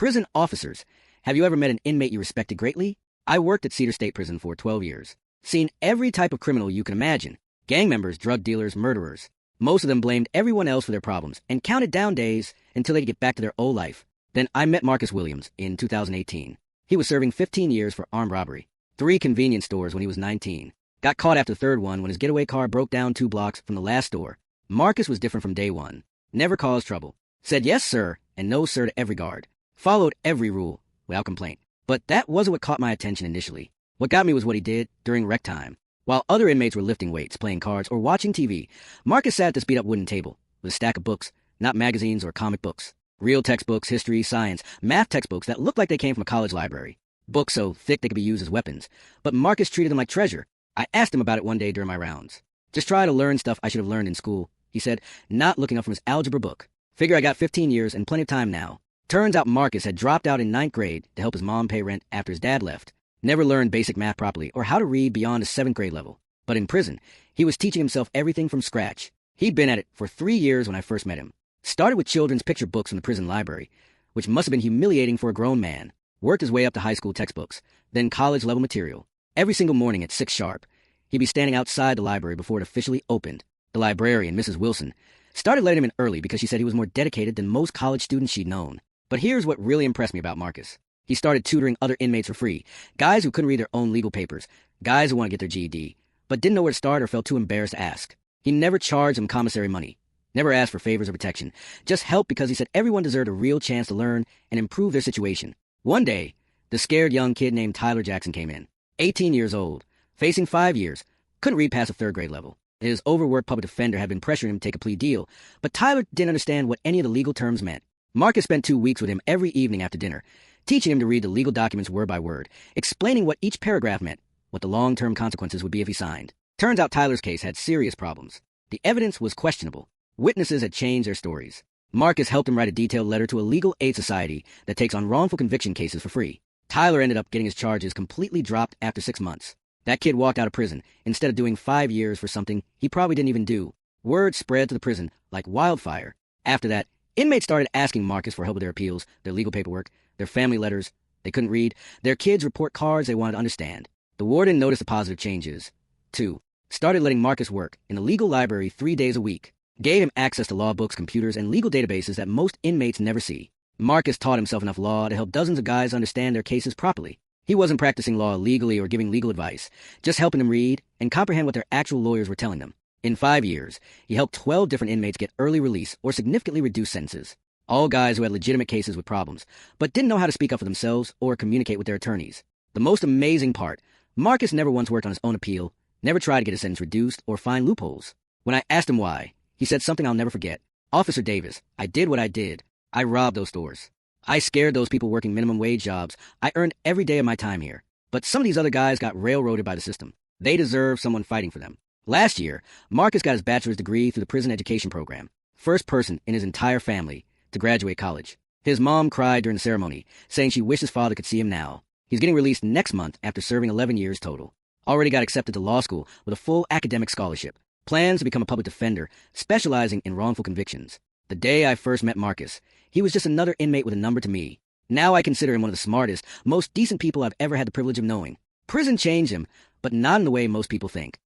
Prison officers. Have you ever met an inmate you respected greatly? I worked at Cedar State Prison for 12 years. Seen every type of criminal you can imagine. Gang members, drug dealers, murderers. Most of them blamed everyone else for their problems and counted down days until they'd get back to their old life. Then I met Marcus Williams in 2018. He was serving 15 years for armed robbery. 3 convenience stores when he was 19. Got caught after the third one when his getaway car broke down 2 blocks from the last store. Marcus was different from day one. Never caused trouble. Said yes, sir, and no, sir to every guard. Followed every rule, without complaint. But that wasn't what caught my attention initially. What got me was what he did during rec time. While other inmates were lifting weights, playing cards, or watching TV, Marcus sat at this beat-up wooden table with a stack of books, not magazines or comic books. Real textbooks, history, science, math textbooks that looked like they came from a college library. Books so thick they could be used as weapons. But Marcus treated them like treasure. I asked him about it one day during my rounds. Just try to learn stuff I should have learned in school, he said, not looking up from his algebra book. Figure I got 15 years and plenty of time now. Turns out Marcus had dropped out in 9th grade to help his mom pay rent after his dad left. Never learned basic math properly or how to read beyond a 7th grade level. But in prison, he was teaching himself everything from scratch. He'd been at it for 3 years when I first met him. Started with children's picture books from the prison library, which must have been humiliating for a grown man. Worked his way up to high school textbooks, then college-level material. Every single morning at 6 sharp, he'd be standing outside the library before it officially opened. The librarian, Mrs. Wilson, started letting him in early because she said he was more dedicated than most college students she'd known. But here's what really impressed me about Marcus. He started tutoring other inmates for free, guys who couldn't read their own legal papers, guys who want to get their GED, but didn't know where to start or felt too embarrassed to ask. He never charged them commissary money, never asked for favors or protection, just helped because he said everyone deserved a real chance to learn and improve their situation. One day, the scared young kid named Tyler Jackson came in, 18 years old, facing 5 years, couldn't read past the 3rd grade level. His overworked public defender had been pressuring him to take a plea deal, but Tyler didn't understand what any of the legal terms meant. Marcus spent 2 weeks with him every evening after dinner, teaching him to read the legal documents word by word, explaining what each paragraph meant, what the long-term consequences would be if he signed. Turns out Tyler's case had serious problems. The evidence was questionable. Witnesses had changed their stories. Marcus helped him write a detailed letter to a legal aid society that takes on wrongful conviction cases for free. Tyler ended up getting his charges completely dropped after 6 months. That kid walked out of prison instead of doing 5 years for something he probably didn't even do. Word spread to the prison like wildfire. After that, inmates started asking Marcus for help with their appeals, their legal paperwork, their family letters they couldn't read, their kids' report cards they wanted to understand. The warden noticed the positive changes. 2. Started letting Marcus work in the legal library 3 days a week. Gave him access to law books, computers, and legal databases that most inmates never see. Marcus taught himself enough law to help dozens of guys understand their cases properly. He wasn't practicing law illegally or giving legal advice, just helping them read and comprehend what their actual lawyers were telling them. In 5 years, he helped 12 different inmates get early release or significantly reduced sentences. All guys who had legitimate cases with problems, but didn't know how to speak up for themselves or communicate with their attorneys. The most amazing part, Marcus never once worked on his own appeal, never tried to get his sentence reduced or find loopholes. When I asked him why, he said something I'll never forget. Officer Davis, I did what I did. I robbed those stores. I scared those people working minimum wage jobs. I earned every day of my time here. But some of these other guys got railroaded by the system. They deserve someone fighting for them. Last year, Marcus got his bachelor's degree through the prison education program. First person in his entire family to graduate college. His mom cried during the ceremony, saying she wished his father could see him now. He's getting released next month after serving 11 years total. Already got accepted to law school with a full academic scholarship. Plans to become a public defender, specializing in wrongful convictions. The day I first met Marcus, he was just another inmate with a number to me. Now I consider him one of the smartest, most decent people I've ever had the privilege of knowing. Prison changed him, but not in the way most people think.